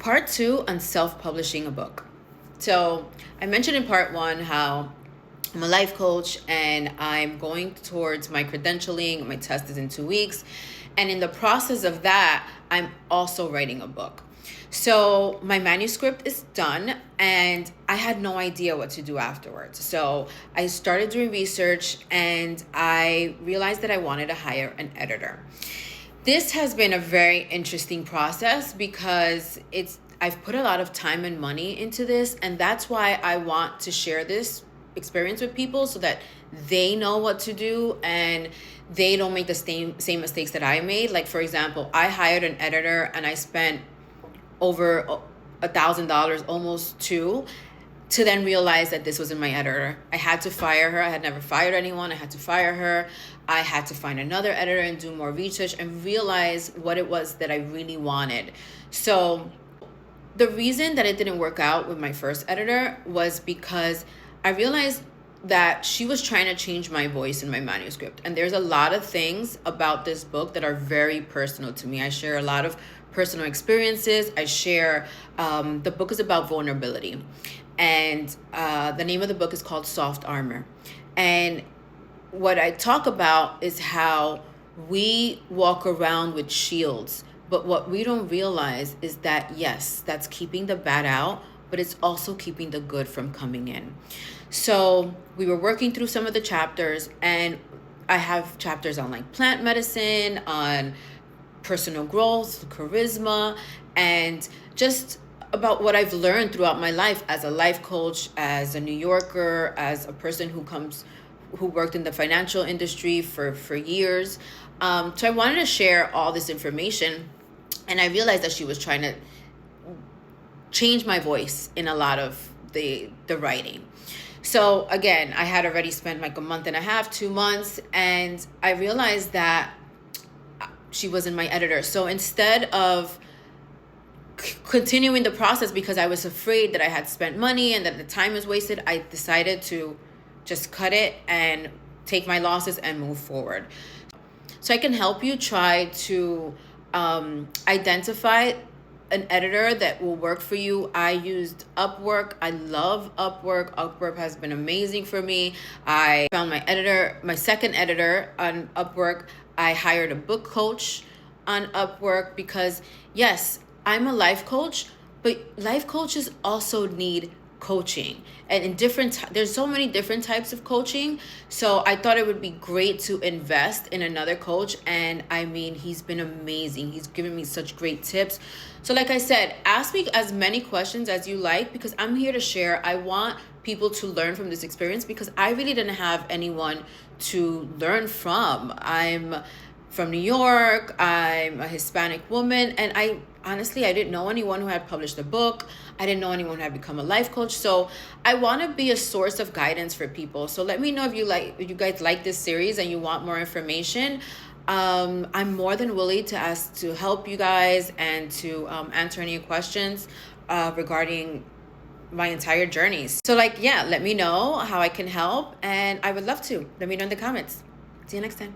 Part two on self-publishing a book. So I mentioned in part one how I'm a life coach and I'm going towards my credentialing. My test is in 2 weeks. And in the process of that, I'm also writing a book. So my manuscript is done and I had no idea what to do afterwards. So I started doing research and I realized that I wanted to hire an editor. This has been a very interesting process because I've put a lot of time and money into this, and that's why I want to share this experience with people so that they know what to do and they don't make the same mistakes that I made. Like, for example, I hired an editor and I spent over $1,000, almost two, to then realize that this wasn't my editor. I had to fire her. I had never fired anyone. I had to fire her. I had to find another editor and do more research and realize what it was that I really wanted. So the reason that it didn't work out with my first editor was because I realized that she was trying to change my voice in my manuscript. And there's a lot of things about this book that are very personal to me. I share a lot of personal experiences. I share, the book is about vulnerability. And the name of the book is called Soft Armor. And what I talk about is how we walk around with shields. But what we don't realize is that, yes, that's keeping the bad out, but it's also keeping the good from coming in. So we were working through some of the chapters, and I have chapters on like plant medicine, on personal growth, charisma, and just about what I've learned throughout my life as a life coach, as a New Yorker, as a person who worked in the financial industry for years. So I wanted to share all this information, and I realized that she was trying to change my voice in a lot of the writing. So again, I had already spent like a month and a half, 2 months, and I realized that she wasn't my editor. So instead of continuing the process, because I was afraid that I had spent money and that the time was wasted, I decided to just cut it and take my losses and move forward. So I can help you try to identify an editor that will work for you. I used Upwork. I love Upwork. Upwork has been amazing for me. I found my second editor on Upwork. I hired a book coach on Upwork because, yes, I'm a life coach, but life coaches also need coaching, and there's so many different types of coaching. So I thought it would be great to invest in another coach, and I mean, he's been amazing. He's given me such great tips. So like I said, ask me as many questions as you like, because I'm here to share. I want people to learn from this experience because I really didn't have anyone to learn from. I'm from New York. I'm a Hispanic woman, and I didn't know anyone who had published a book. I didn't know anyone who had become a life coach. So I want to be a source of guidance for people. So let me know if you guys like this series and you want more information. I'm more than willing to help you guys and to answer any questions regarding my entire journeys. So let me know how I can help, and I would love to. Let me know in the comments. See you next time.